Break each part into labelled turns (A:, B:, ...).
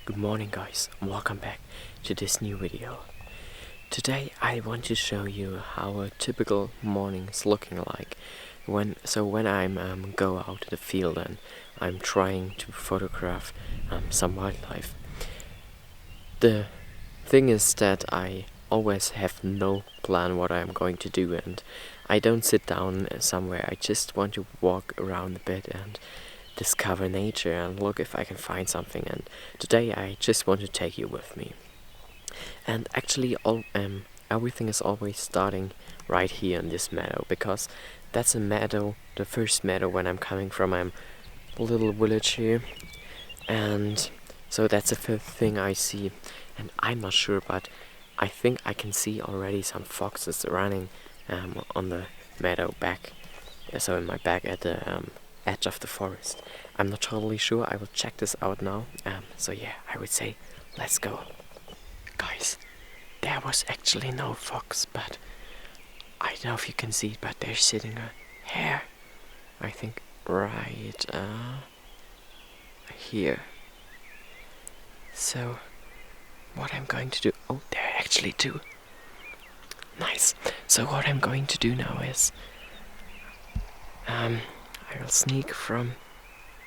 A: Good morning guys, and welcome back to this new video. Today I want to show you how a typical morning is looking like when I'm go out to the field and I'm trying to photograph some wildlife. The thing is that I always have no plan what I'm going to do, and I don't sit down somewhere. I just want to walk around a bit and discover nature and look if I can find something, and today I just want to take you with me. And actually everything is always starting right here in this meadow, because that's a meadow, the first meadow when I'm coming from a little village here, and so that's the first thing I see. And I'm not sure, but I think I can see already some foxes running on the meadow back, so in my back at the edge of the forest. I'm not totally sure. I will check this out now. So yeah, I would say let's go. Guys, there was actually no fox, but I don't know if you can see it, but there's sitting a hare, I think right here. So what I'm going to do, oh, there are actually two. Nice. So what I'm going to do now is I will sneak from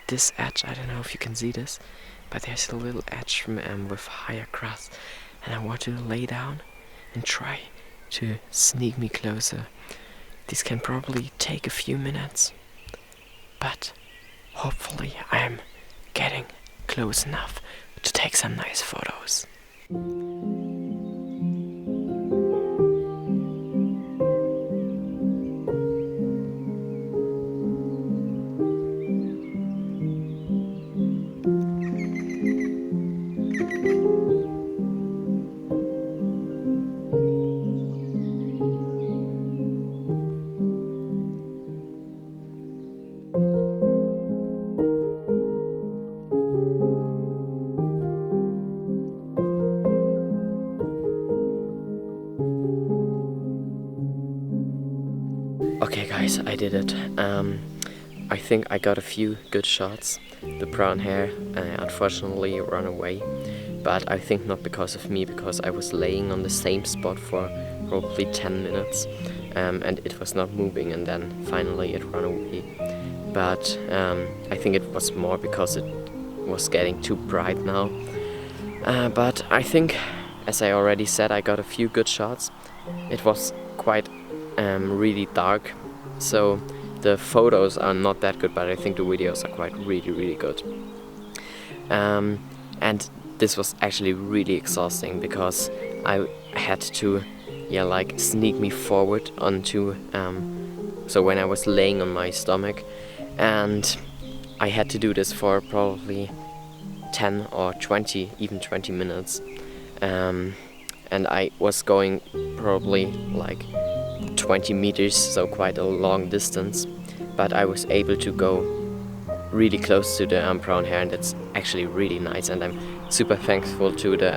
A: this edge. I don't know if you can see this, but there's a little edge from with higher grass, and I want to lay down and try to sneak me closer. This can probably take a few minutes, but hopefully I'm getting close enough to take some nice photos. Okay guys, I did it. I think I got a few good shots. The brown hare unfortunately ran away, but I think not because of me, because I was laying on the same spot for probably 10 minutes and it was not moving, and then finally it ran away. But I think it was more because it was getting too bright now. But I think, as I already said, I got a few good shots. It was quite really dark, so the photos are not that good, but I think the videos are quite really good. And this was actually really exhausting, because I had to sneak me forward onto so when I was laying on my stomach, and I had to do this for probably 10 or 20, even 20 minutes, and I was going probably like 20 meters, so quite a long distance, but I was able to go really close to the brown hare, and it's actually really nice, and I'm super thankful to the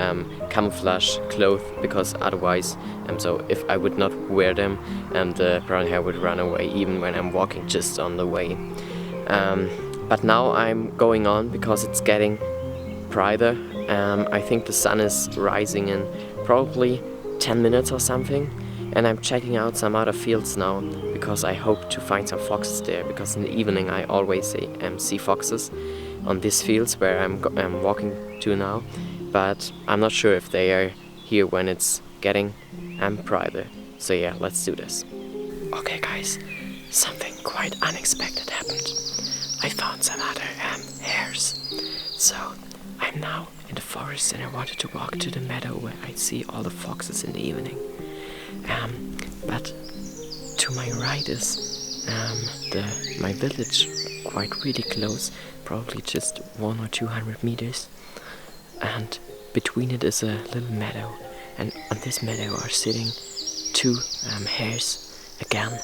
A: camouflage clothes, because otherwise so if I would not wear them, the brown hare would run away even when I'm walking just on the way. But now I'm going on because it's getting brighter. I think the sun is rising in probably 10 minutes or something, and I'm checking out some other fields now, because I hope to find some foxes there, because in the evening I always see foxes on these fields where I'm walking to now, but I'm not sure if they are here when it's getting brighter. So yeah, let's do this. Okay guys, something quite unexpected happened. I found some other hares. So I'm now in the forest, and I wanted to walk to the meadow where I see all the foxes in the evening. But to my right is my village, quite really close, probably just 100 or 200 meters, and between it is a little meadow, and on this meadow are sitting two hares again,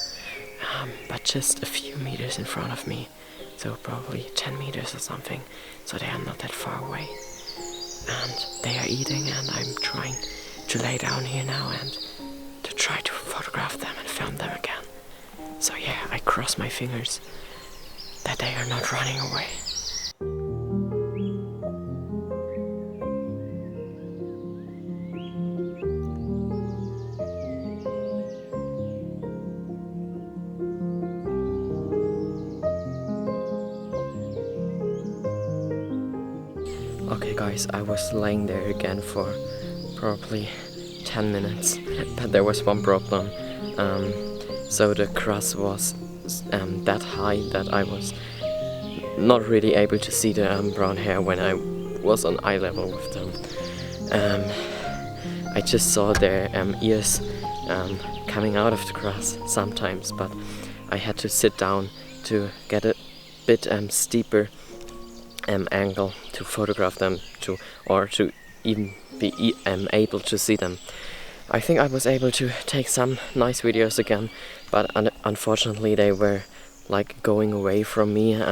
A: but just a few meters in front of me, so probably 10 meters or something, so they are not that far away, and they are eating, and I'm trying to lay down here now and to try to photograph them and film them again. So yeah, I cross my fingers that they are not running away. Okay guys, I was laying there again for probably 10 minutes, but there was one problem. So the grass was that high that I was not really able to see the brown hair when I was on eye level with them. I just saw their ears coming out of the grass sometimes, but I had to sit down to get a bit steeper angle to photograph them or to even be able to see them. I think I was able to take some nice videos again, but unfortunately they were like going away from me.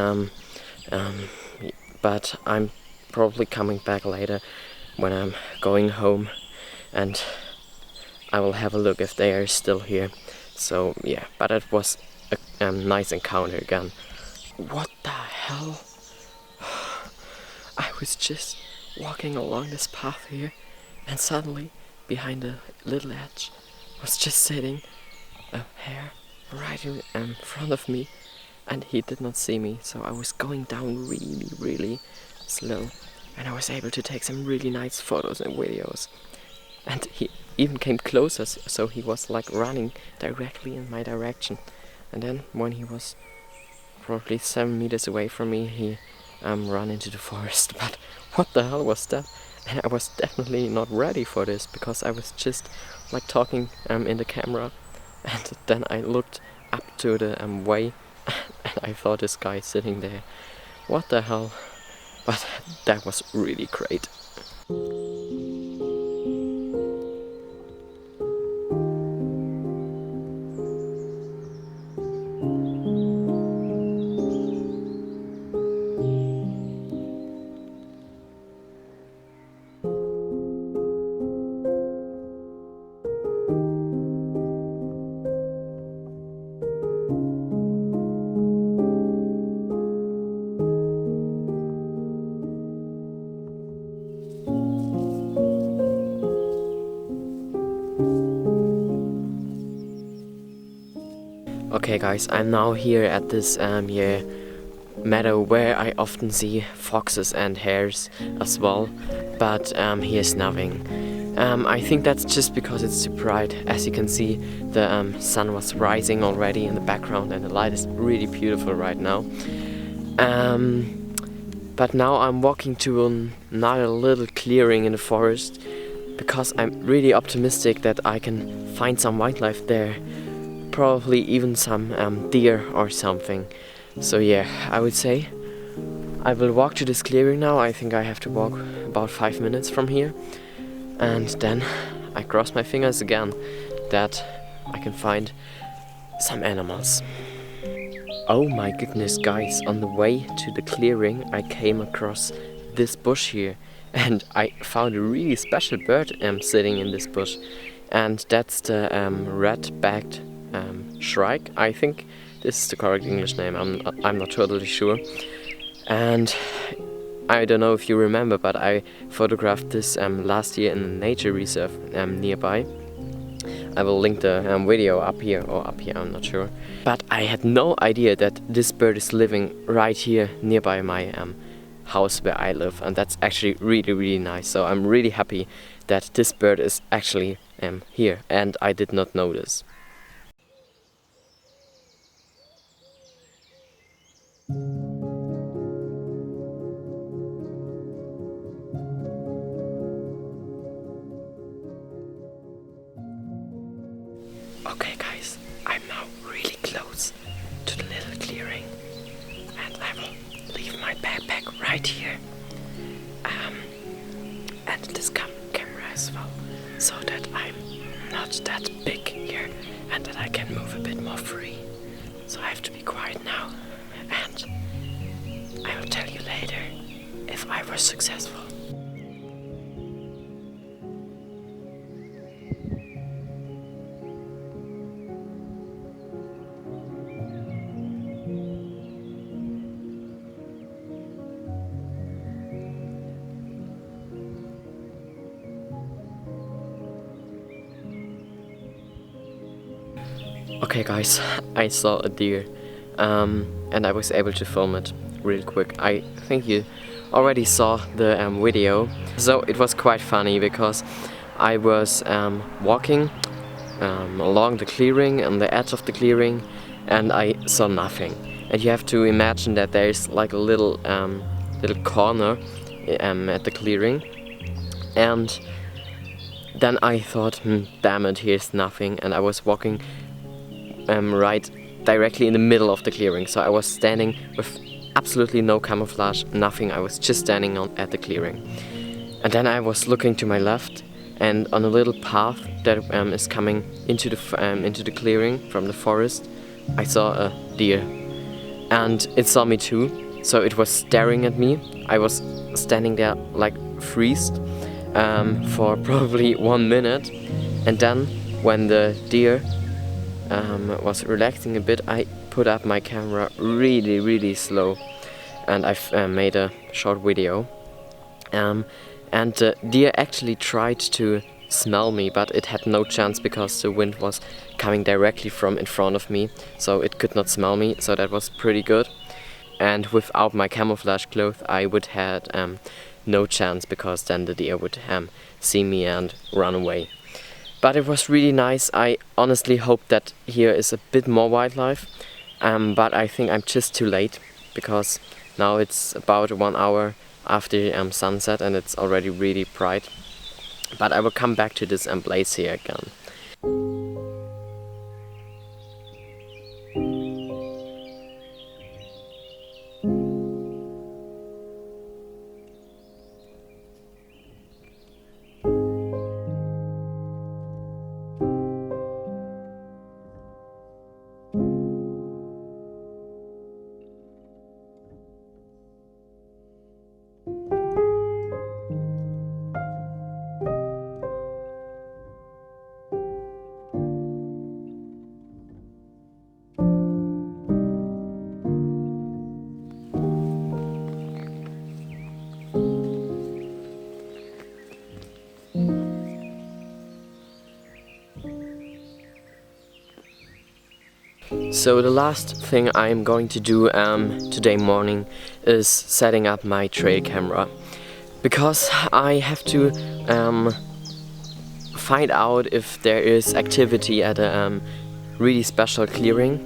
A: But I'm probably coming back later when I'm going home, and I will have a look if they are still here. So yeah, but it was a nice encounter again. What the hell? I was just walking along this path here, and suddenly behind a little edge was just sitting a hare right in front of me, and he did not see me, so I was going down really slow, and I was able to take some really nice photos and videos. And he even came closer, so he was like running directly in my direction. And then when he was probably 7 meters away from me, he ran into the forest. But what the hell was that? And I was definitely not ready for this, because I was just like talking in the camera, and then I looked up to the way, and I thought this guy sitting there. What the hell? But that was really great. Okay guys, I'm now here at this meadow where I often see foxes and hares as well, but here's nothing. I think that's just because it's too bright. As you can see, the sun was rising already in the background, and the light is really beautiful right now. But now I'm walking to another little clearing in the forest, because I'm really optimistic that I can find some wildlife there. Probably even some deer or something. So yeah, I would say I will walk to this clearing now. I think I have to walk about 5 minutes from here, and then I cross my fingers again that I can find some animals. Oh my goodness guys, on the way to the clearing I came across this bush here, and I found a really special bird sitting in this bush, and that's the red-backed shrike. I think this is the correct English name. I'm not totally sure. And I don't know if you remember, but I photographed this last year in a nature reserve nearby. I will link the video up here or up here, I'm not sure. But I had no idea that this bird is living right here nearby my house where I live, and that's actually really nice. So I'm really happy that this bird is actually here, and I did not know this. Okay guys, I'm now really close to the little clearing, and I will leave my backpack right here, and this camera as well, so that I'm not that big here and that I can move a bit more free. So I have to be quiet now, and I will tell you later if I was successful. Okay guys, I saw a deer, and I was able to film it real quick. I think you already saw the video. So it was quite funny because I was walking along the clearing, on the edge of the clearing, and I saw nothing. And you have to imagine that there is like a little corner at the clearing, and then I thought, damn it, here's nothing, and I was walking right directly in the middle of the clearing. So I was standing with absolutely no camouflage, nothing. I was just standing at the clearing, and then I was looking to my left, and on a little path that is coming into the clearing from the forest, I saw a deer, and it saw me too. So it was staring at me. I was standing there like freezed for probably 1 minute, and then when the deer was relaxing a bit, I put up my camera really slow, and I made a short video. And the deer actually tried to smell me, but it had no chance because the wind was coming directly from in front of me, so it could not smell me. So that was pretty good. And without my camouflage clothes, I would had no chance, because then the deer would see me and run away. But it was really nice. I honestly hope that here is a bit more wildlife, but I think I'm just too late, because now it's about 1 hour after sunset and it's already really bright. But I will come back to this place here again. So the last thing I'm going to do today morning is setting up my trail camera, because I have to find out if there is activity at a really special clearing.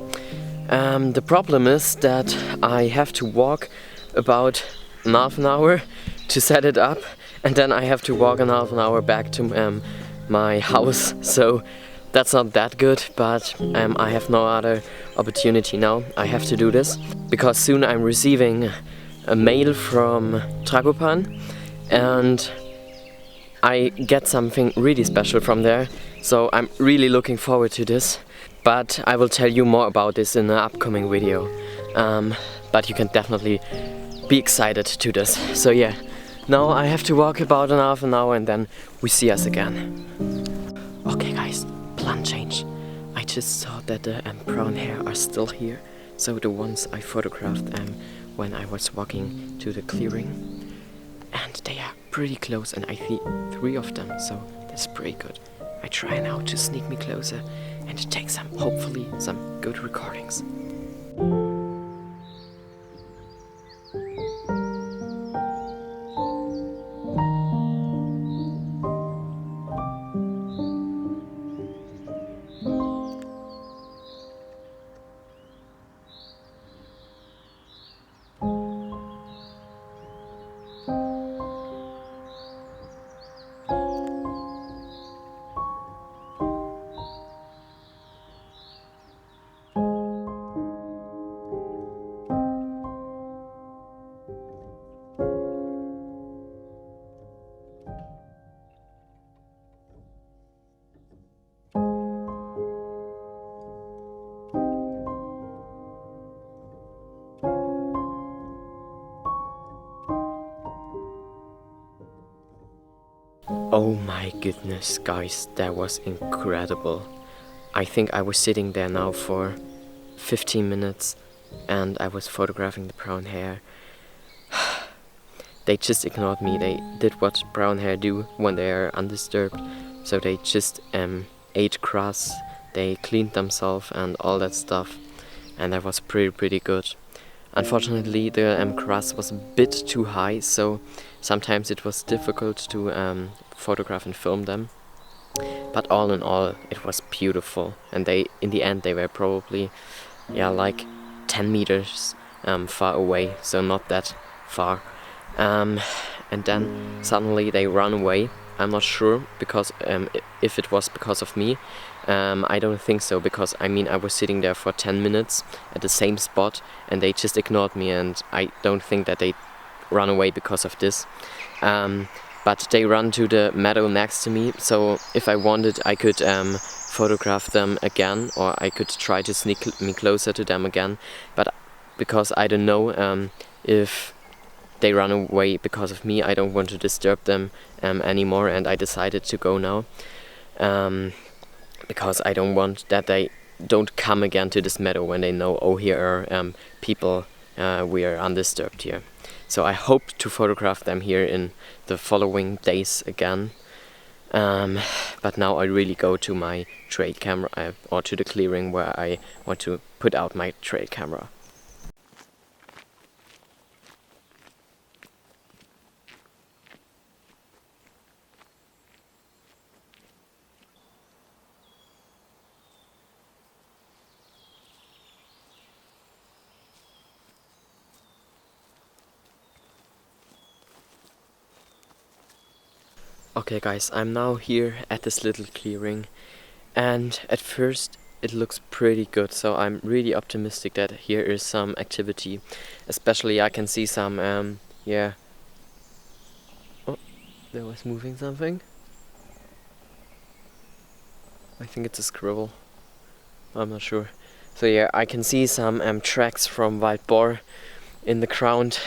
A: The problem is that I have to walk about half an hour to set it up, and then I have to walk half an hour back to my house. So that's not that good, but I have no other opportunity now. I have to do this because soon I'm receiving a mail from Tragopan, and I get something really special from there. So I'm really looking forward to this, but I will tell you more about this in an upcoming video. But you can definitely be excited to this. So yeah, now I have to walk about half an hour and then we see us again. Okay guys, plan change. I just saw that the brown hair are still here. So the ones I photographed when I was walking to the clearing. And they are pretty close, and I see 3 of them, so that's pretty good. I try now to sneak me closer and take hopefully some good recordings. Oh my goodness, guys, that was incredible. I think I was sitting there now for 15 minutes and I was photographing the brown hair. They just ignored me. They did what brown hair do when they are undisturbed. So they just ate grass, they cleaned themselves and all that stuff. And that was pretty good. unfortunately the grass was a bit too high, so sometimes it was difficult to photograph and film them. But all in all, it was beautiful, and in the end they were probably like 10 meters far away, so not that far. And then suddenly they run away. I'm not sure because if it was because of me. I don't think so, because I mean I was sitting there for 10 minutes at the same spot and they just ignored me, and I don't think that they run away because of this. But they run to the meadow next to me, so if I wanted I could photograph them again, or I could try to sneak me closer to them again, but because I don't know if they run away because of me, I don't want to disturb them anymore, and I decided to go now, because I don't want that they don't come again to this meadow when they know, oh, here are people, we are undisturbed here. So I hope to photograph them here in the following days again. But now I really go to my trail camera, or to the clearing where I want to put out my trail camera. Okay guys, I'm now here at this little clearing, and at first it looks pretty good, so I'm really optimistic that here is some activity. Especially I can see some, oh, there was moving something. I think it's a squirrel, I'm not sure. So yeah, I can see some tracks from wild boar in the ground.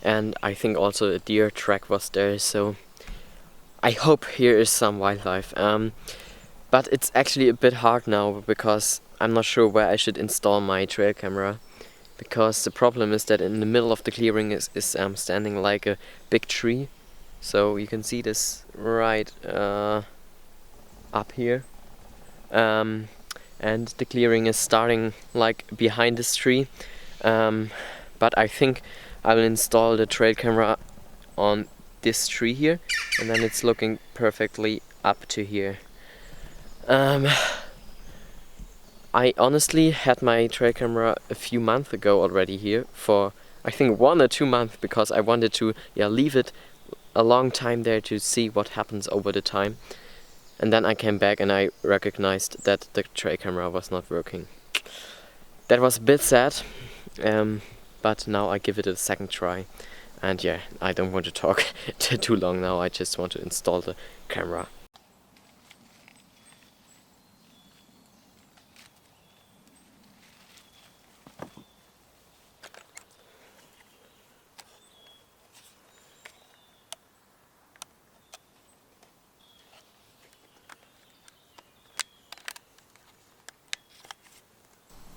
A: And I think also a deer track was there, so I hope here is some wildlife. But it's actually a bit hard now, because I'm not sure where I should install my trail camera, because the problem is that in the middle of the clearing is standing like a big tree. So you can see this right up here, and the clearing is starting like behind this tree, but I think I will install the trail camera on this tree here, and then it's looking perfectly up to here. I honestly had my trail camera a few months ago already here, for I think 1 or 2 months, because I wanted to leave it a long time there to see what happens over the time. And then I came back and I recognized that the trail camera was not working. That was a bit sad. But now I give it a second try, and yeah, I don't want to talk too long now, I just want to install the camera.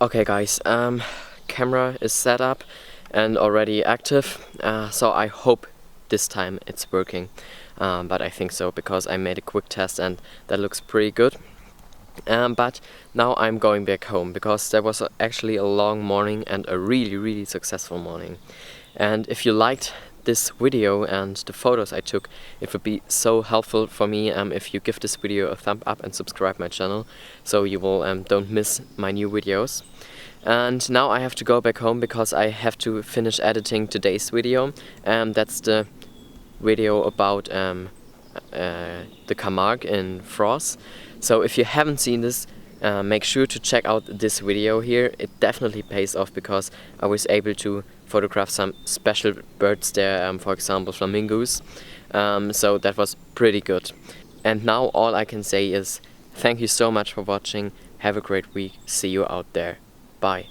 A: Okay guys, camera is set up and already active, so I hope this time it's working, but I think so, because I made a quick test and that looks pretty good. But now I'm going back home, because there was actually a long morning and a really successful morning. And if you liked this video and the photos I took, it would be so helpful for me if you give this video a thumb up and subscribe my channel, so you will don't miss my new videos. And now I have to go back home, because I have to finish editing today's video. That's the video about the Camargue in France. So if you haven't seen this, make sure to check out this video here. It definitely pays off, because I was able to photograph some special birds there, for example flamingos. So that was pretty good. And now all I can say is thank you so much for watching. Have a great week. See you out there. Bye.